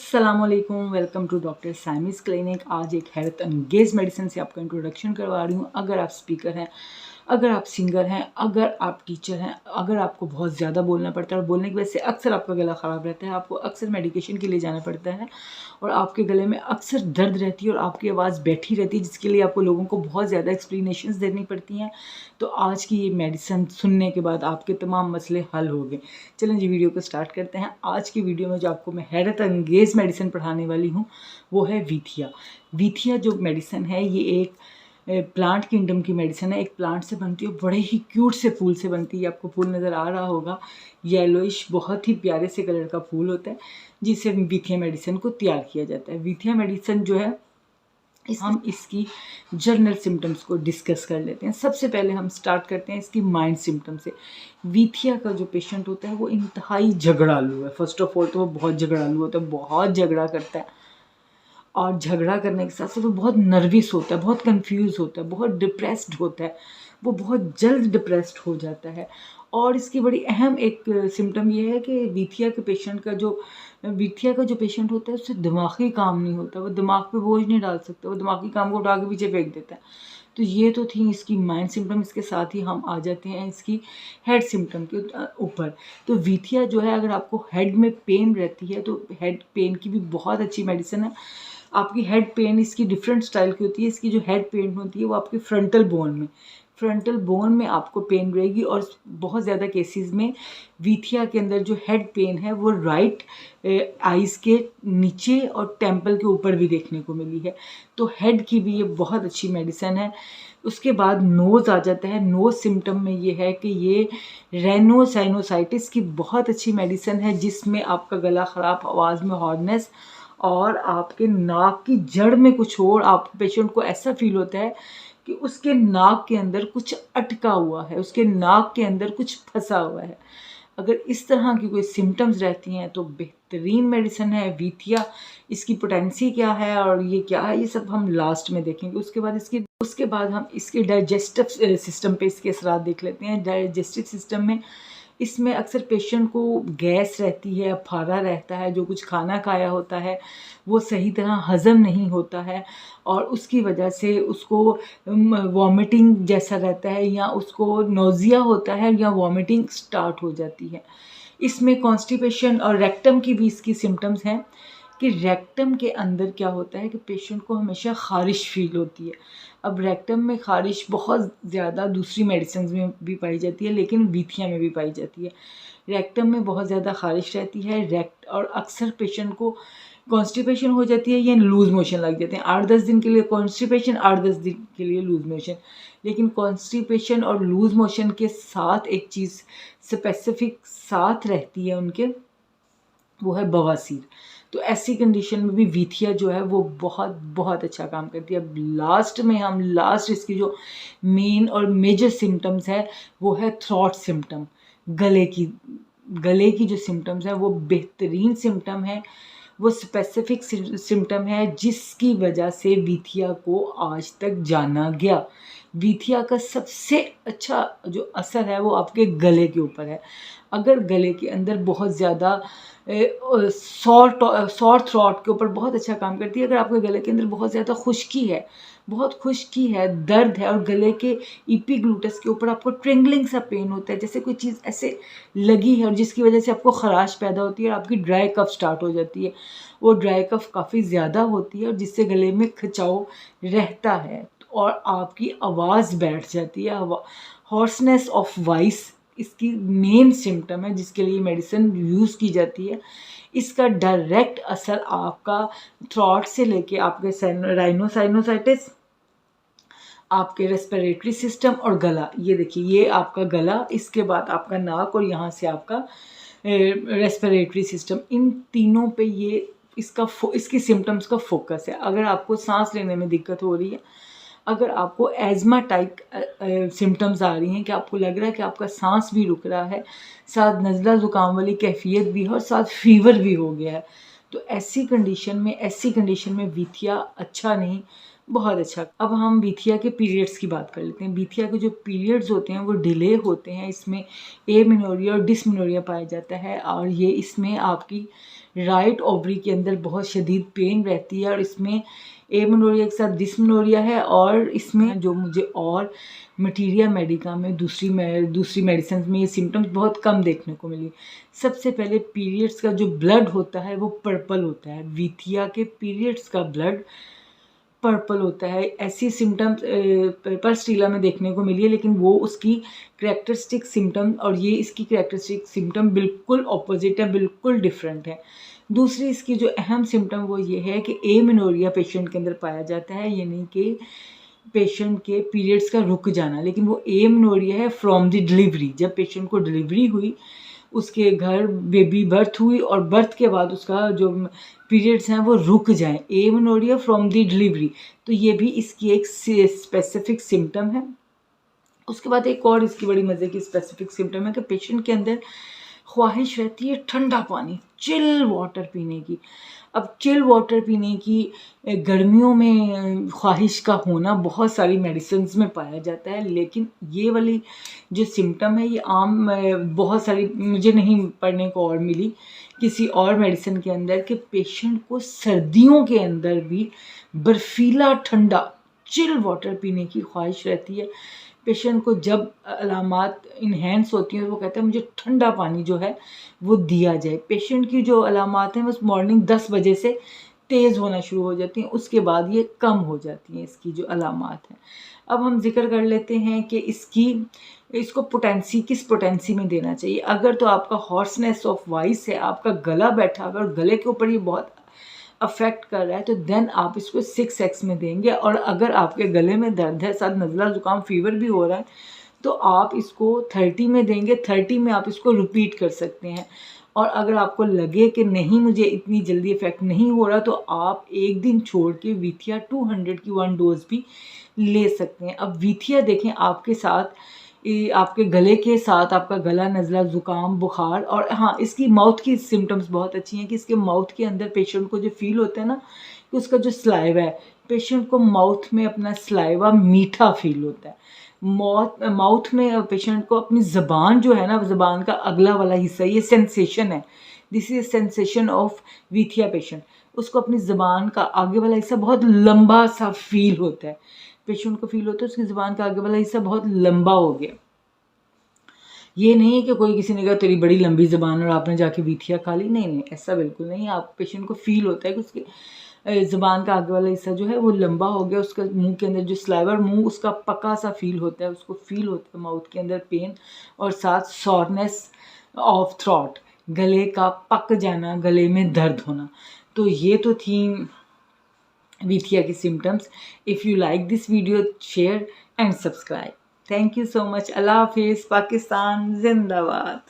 अस्सलामुअलैकुम, welcome to doctor साइमिस clinic. आज एक हेल्थ एंगेज मेडिसिन से आपका इंट्रोडक्शन करवा रही हूँ। अगर आप स्पीकर हैं, अगर आप सिंगर हैं, अगर आप टीचर हैं, अगर आपको बहुत ज़्यादा बोलना पड़ता है और बोलने की वजह से अक्सर आपका गला ख़राब रहता है, आपको अक्सर मेडिकेशन के लिए जाना पड़ता है और आपके गले में अक्सर दर्द रहती है और आपकी आवाज़ बैठी रहती है, जिसके लिए आपको लोगों को बहुत ज़्यादा एक्सप्लेनेशंस देनी पड़ती हैं। तो आज की ये मेडिसिन सुनने के बाद आपके तमाम मसले हल हो गए। चलें जी, वीडियो को स्टार्ट करते हैं। आज की वीडियो में जो आपको मैं हैरत अंगेज़ मेडिसिन पढ़ाने वाली हूँ वो है वीथिया। वीथिया जो मेडिसिन है ये एक प्लांट किंगडम की मेडिसिन है। एक प्लांट से बनती है, बड़े ही क्यूट से फूल से बनती है। आपको फूल नज़र आ रहा होगा, येलोइश बहुत ही प्यारे से कलर का फूल होता है, जिससे वीथिया मेडिसिन को तैयार किया जाता है। वीथिया मेडिसिन जो है हम इसकी जर्नल सिम्टम्स को डिस्कस कर लेते हैं। सबसे पहले हम स्टार्ट करते हैं इसकी माइंड सिम्टम से। वीथिया का जो पेशेंट होता है वो इंतहाई झगड़ालू है। फर्स्ट ऑफ ऑल तो वो बहुत झगड़ालू होता है, बहुत झगड़ा करता है और झगड़ा करने के साथ साथ वो बहुत नर्वस होता है, बहुत कंफ्यूज होता है, बहुत डिप्रेस्ड होता है। वो बहुत जल्द डिप्रेस्ड हो जाता है। और इसकी बड़ी अहम एक सिम्टम ये है कि वीथिया का जो पेशेंट होता है उससे दिमागी काम नहीं होता, वो दिमाग पे बोझ नहीं डाल सकता, वो दिमागी काम को उठा के पीछे फेंक देता है। तो ये तो थी इसकी माइंड सिम्टम। इसके साथ ही हम आ जाते हैं इसकी हेड सिम्टम के ऊपर। तो वीथिया जो है, अगर आपको हेड में पेन रहती है तो हेड पेन की भी बहुत अच्छी मेडिसिन है। आपकी हेड पेन इसकी डिफरेंट स्टाइल की होती है। इसकी जो हेड पेन होती है वो आपके फ्रंटल बोन में आपको पेन रहेगी और बहुत ज़्यादा केसेस में वीथिया के अंदर जो हेड पेन है वो राइट आइज़ के नीचे और टेम्पल के ऊपर भी देखने को मिली है। तो हेड की भी ये बहुत अच्छी मेडिसिन है। उसके बाद नोज़ आ जाता है। नोज़ सिम्टम में ये है कि ये राइनोसाइनोसाइटिस की बहुत अच्छी मेडिसिन है, जिसमें आपका गला ख़राब, आवाज़ में हॉर्डनेस और आपके नाक की जड़ में कुछ और, आप पेशेंट को ऐसा फील होता है कि उसके नाक के अंदर कुछ अटका हुआ है, उसके नाक के अंदर कुछ फंसा हुआ है। अगर इस तरह की कोई सिम्टम्स रहती हैं तो बेहतरीन मेडिसिन है वीथिया। इसकी पोटेंसी क्या है और ये क्या है, ये सब हम लास्ट में देखेंगे। उसके बाद हम इसके डाइजेस्टिव सिस्टम पे इसके असरात देख लेते हैं। डाइजेस्टिव सिस्टम में इसमें अक्सर पेशेंट को गैस रहती है, फारा रहता है, जो कुछ खाना खाया होता है वो सही तरह हज़म नहीं होता है और उसकी वजह से उसको वॉमिटिंग जैसा रहता है या उसको नोज़िया होता है या वॉमिटिंग स्टार्ट हो जाती है। इसमें कॉन्स्टिपेशन और रेक्टम की भी इसकी सिम्टम्स हैं कि रेक्टम के अंदर क्या होता है कि पेशेंट को हमेशा ख़ारिश फील होती है। अब रेक्टम में ख़ारिश बहुत ज़्यादा दूसरी मेडिसिन में भी पाई जाती है, लेकिन वीथिया में भी पाई जाती है। रेक्टम में बहुत ज़्यादा ख़ारिश रहती है और अक्सर पेशेंट को कॉन्स्टिपेशन हो जाती है या लूज़ मोशन लग जाते हैं। 8-10 दिन के लिए कॉन्स्टिपेशन, 8-10 दिन के लिए लूज़ मोशन। लेकिन कॉन्स्टिपेशन और लूज़ मोशन के साथ एक चीज़ स्पेसिफिक साथ रहती है उनके, वो है बवासीर। तो ऐसी कंडीशन में भी वीथिया जो है वो बहुत बहुत अच्छा काम करती है। अब लास्ट इसकी जो मेन और मेजर सिम्टम्स है वो है थ्रॉट सिम्टम। गले की जो सिम्टम्स है वो बेहतरीन सिम्टम है, वो स्पेसिफिक सिम्टम है जिसकी वजह से वीथिया को आज तक जाना गया। वीथिया का सबसे अच्छा जो असर है वो आपके गले के ऊपर है। अगर गले के अंदर बहुत ज़्यादा सॉर थ्रॉट के ऊपर बहुत अच्छा काम करती है। अगर आपके गले के अंदर बहुत ज़्यादा खुश्की है, दर्द है और गले के एपिग्लूटस के ऊपर आपको ट्रिंगलिंग सा पेन होता है, जैसे कोई चीज़ ऐसे लगी है और जिसकी वजह से आपको खराश पैदा होती है और आपकी ड्राई कफ स्टार्ट हो जाती है। वो ड्राई कफ काफ़ी ज़्यादा होती है और जिससे गले में खिंचाव रहता है और आपकी आवाज़ बैठ जाती है। हॉर्सनेस ऑफ वॉइस इसकी मेन सिम्टम है जिसके लिए मेडिसिन यूज़ की जाती है। इसका डायरेक्ट असर आपका थ्रॉट से लेके आपके राइनोसाइनोसाइटिस, आपके रेस्पिरेटरी सिस्टम और गला, ये देखिए ये आपका गला, इसके बाद आपका नाक और यहाँ से आपका रेस्पिरेटरी सिस्टम, इन तीनों पे ये इसकी सिम्टम्स का फोकस है। अगर आपको सांस लेने में दिक्कत हो रही है, अगर आपको एज़मा टाइप सिम्टम्स आ रही हैं कि आपको लग रहा है कि आपका सांस भी रुक रहा है, साथ नज़ला ज़ुकाम वाली कैफियत भी है और साथ फीवर भी हो गया है, तो ऐसी कंडीशन में वीथिया अच्छा नहीं, बहुत अच्छा। अब हम वीथिया के पीरियड्स की बात कर लेते हैं। वीथिया के जो पीरियड्स होते हैं वो डिले होते हैं। इसमें एमेनोरिया और डिसमेनोरिया पाया जाता है और ये इसमें आपकी राइट ओवरी के अंदर बहुत शदीद पेन रहती है और इसमें एमेनोरिया के साथ डिस्मेनोरिया है। और इसमें जो मुझे और मटीरिया मेडिका में दूसरी मेडिसिन में ये सिम्टम्स बहुत कम देखने को मिली। सबसे पहले पीरियड्स का जो ब्लड होता है वो पर्पल होता है। विथिया के पीरियड्स का ब्लड पर्पल होता है। ऐसी सिम्टम्स पर्पल में देखने को मिली है, लेकिन वो उसकी करेक्टरिस्टिक सिम्टम और ये इसकी करेक्टरिस्टिक सिम्टम बिल्कुल ऑपोजिट है, बिल्कुल डिफरेंट है। दूसरी इसकी जो अहम सिम्टम वो ये है कि एमेनोरिया पेशेंट के अंदर पाया जाता है, यानी कि पेशेंट के पीरियड्स का रुक जाना, लेकिन वो एमेनोरिया है फ्रॉम द डिलीवरी। जब पेशेंट को डिलीवरी हुई, उसके घर बेबी बर्थ हुई और बर्थ के बाद उसका जो पीरियड्स हैं वो रुक जाएं, एमेनोरिया फ्रॉम द डिलीवरी, तो ये भी इसकी एक स्पेसिफिक सिम्टम है। उसके बाद एक और इसकी बड़ी मज़े की स्पेसिफिक सिम्टम है कि पेशेंट के अंदर ख्वाहिश रहती है ठंडा पानी, चिल वाटर पीने की। अब चिल वाटर पीने की गर्मियों में ख्वाहिश का होना बहुत सारी मेडिसिन्स में पाया जाता है, लेकिन ये वाली जो सिम्टम है ये आम बहुत सारी मुझे नहीं पढ़ने को और मिली किसी और मेडिसिन के अंदर कि पेशेंट को सर्दियों के अंदर भी बर्फीला ठंडा चिल वाटर पीने की ख्वाहिश रहती है। पेशेंट को जब अलामात इन्हेंस होती हैं तो वो कहता है मुझे ठंडा पानी जो है वो दिया जाए। पेशेंट की जो अलामात हैं बस मॉर्निंग 10 बजे से तेज़ होना शुरू हो जाती हैं, उसके बाद ये कम हो जाती हैं इसकी जो अलामात हैं। अब हम जिक्र कर लेते हैं कि इसको किस पोटेंसी में देना चाहिए। अगर तो आपका हॉर्सनेस ऑफ वॉइस है, आपका गला बैठा, अगर गले के ऊपर ये बहुत अफेक्ट कर रहा है तो देन आप इसको 6x में देंगे। और अगर आपके गले में दर्द है, साथ नज़ला ज़ुकाम फीवर भी हो रहा है, तो आप इसको 30 में देंगे। 30 में आप इसको रिपीट कर सकते हैं। और अगर आपको लगे कि नहीं मुझे इतनी जल्दी इफ़ेक्ट नहीं हो रहा, तो आप एक दिन छोड़ के विथिया 200 की 1 डोज भी ले सकते हैं। अब विथिया देखें आपके साथ आपके गले के साथ आपका गला, नज़ला, ज़ुकाम, बुखार, और हाँ इसकी माउथ की सिम्टम्स बहुत अच्छी हैं कि इसके माउथ के अंदर पेशेंट को जो फील होता है ना कि उसका जो स्लाइवा है, पेशेंट को माउथ में अपना स्लाइवा मीठा फील होता है। माउथ में पेशेंट को अपनी ज़बान जो है ना, ज़बान का अगला वाला हिस्सा, ये सेंसेशन है, दिस इज सेंसेशन ऑफ विथिया पेशेंट। उसको अपनी ज़बान का आगे वाला हिस्सा बहुत लंबा सा फील होता है। पेशेंट को फील होता है उसकी ज़बान का आगे वाला हिस्सा बहुत लंबा हो गया। ये नहीं है कि कोई किसी ने कहा तेरी बड़ी लंबी ज़बान और आपने जाके विथिया खा ली, नहीं, ऐसा बिल्कुल नहीं। आप पेशेंट को फील होता है कि उसके ज़बान का आगे वाला हिस्सा जो है वो लंबा हो गया, उसका मुंह के अंदर जो स्लाइवर, मुंह उसका पका सा फील होता है, उसको फील होता है माउथ के अंदर पेन, और साथ सॉरनेस ऑफ थ्रॉट, गले का पक जाना, गले में दर्द होना। तो ये तो थी विथिया की symptoms. If you like this video, share and subscribe. Thank you so much. अल्लाह हाफिज़। पाकिस्तान जिंदाबाद।